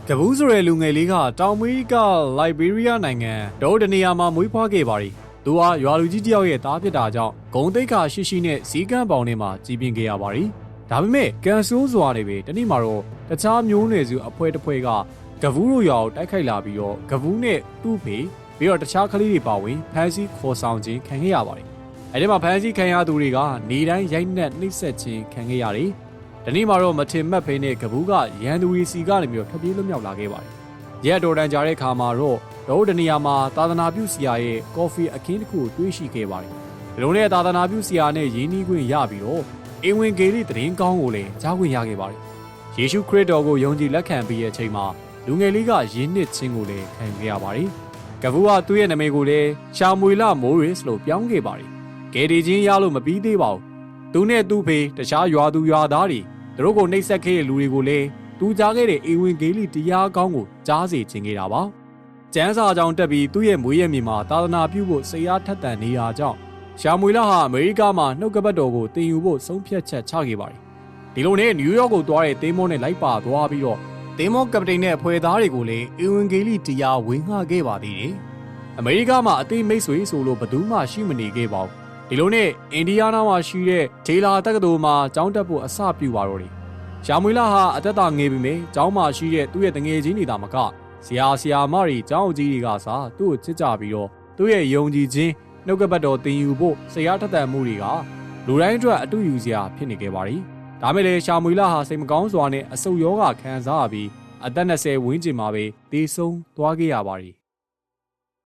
ကဘူးဆိုတဲ့လူငယ်လေးကတောင်အမေရိကလိုက်ဘေးရီးယားနိုင်ငံဒေါ်ဒနီယာမှာမွေးဖွားခဲ့ပါရီသူဟာရွာလူကြီးတယောက်ရဲ့သားဖြစ်တာကြောင့်ဂုံတိတ်ခါရှိရှိနဲ့ဇီးကန်းပေါင်ထဲမှာကြီးပြင်းခဲ့ရပါရီဒါပေမဲ့ကန်ဆိုးစွာနေပဲတနေ့မှာတော့တခြားမျိုးနွယ်စုအဖွဲ့တစ်ဖွဲ့ကကဘူးတို့ရွာကိုတိုက်ခိုက်လာပြီးတော့ကဘူးနဲ့သူ့ဖေပြီးတော့တခြားကလေးတွေပါဝင်ဖမ်းဆီးခေါ်ဆောင်ခြင်းခံခဲ့ရပါတယ်အဲဒီမှာဖမ်းဆီးခံရသူတွေကနေတိုင်းရိုက်နှက်နှိပ်စက်ခြင်းခံခဲ့ရတယ်ဒီနေ့မှာတော့မထင်မှတ်ဖိနဲ့ကဘူးကရန်သူရီစီကနေပြီးတော့ထွက်ပြေးလွတ်မြောက်လာခဲ့ပါတယ်။ရက်တော်တန်ကြာတဲ့ခါမှာတော့ဒေါ်ဒနီယာမှာသာသနာပြုဆရာရဲ့ကော်ဖီအခင်းတစ်ခုကိုတွေ့ရှိခဲ့ပါတယ်။ဒီလိုနဲ့သာသနာပြုဆရာနဲ့ရင်းနှီးခွင့်ရပြီးတော့အင်ဝင်ဂေလိသတင်းကောင်းကိုလည်းကြားခွင့်ရခဲ့ပါတယ်။ယေရှုခရစ်တော်ကိုယုံကြည်လက်ခံပြီးတဲ့အချိန်မှာလူငယ်လေးကယဉ်နှစ်ခြင်းကိုလည်းခံခဲ့ရပါတယ်။ကဘူးကသူ့ရဲ့နာမည်ကိုလည်းရှာမွေလမိုးရစ်လို့ပြောင်းခဲ့ပါတယ်။ဂေဒီချင်းရလို့မပြီးသေးပါဘူး။သူနဲ့သူ့ဖေတခြားရွာသူရွာသားတွေသူတို့ကိုနှိပ်စက်ခဲ့တဲ့လူတွေကိုလည်းသူကြားခဲ့တဲ့အိမ်ဝင်ဂေလိတရားကောင်းကိုကြားစေခြင်းခဲ့တာပါ။ကျန်းစာကြောင်တက်ပြီးသူ့ရဲ့မွေးရမြေမှာသာသနာပြုဖို့စိတ်အားထက်သန်နေတာကြောင့်ရှာမွေလဟာအမေရိကမှာနှုတ်ကပတ်တော်ကိုသင်ယူဖို့ဆုံးဖြတ်ချက်ချခဲ့ပါတယ်။ဒီလိုနဲ့နယူးယောက်ကိုသွားတဲ့သင်းမောနဲ့လိုက်ပါသွားပြီးတော့သင်းမောကပတိန်နဲ့အဖွဲ့သားတွေကိုလည်းအိမ်ဝင်ဂေလိတရားဝင်ငှခဲ့ပါသေးတယ်။အမေရိကမှာအသိမိတ်ဆွေဆိုလို့ဘယ်သူမှရှိမနေခဲ့ပါဘူး။ဒီလိုနဲ့အင်ဒီယားနားမှာရှိတဲ့ဒေလာတက္ကသိုလ်မှာကျောင်းတက်ဖို့အစပြုပါတော့တယ်။ရှာမွေလဟာအသက်သာငယ်ပြီမဲ့ကျောင်းမှာရှိတဲ့သူ့ရဲ့တငယ်ချင်းတွေသာမကဆရာမတွေကျောင်းအကြီးတွေကစားသူ့ကိုချစ်ကြပြီးတော့သူ့ရဲ့ယုံကြည်ခြင်းနှုတ်ကပတ်တော်သင်ယူဖို့စိတ်အားထက်သန်မှုတွေကလူတိုင်းအတွက်အတူယူစရာဖြစ်နေခဲ့ပါရီ။ဒါမဲ့လည်းရှာမွေလဟာစိတ်မကောင်းစွာနဲ့အဆုတ်ယောဂခံစားပြီးအသက်20ဝန်းကျင်မှာပဲသေဆုံးသွားခဲ့ရပါရီ။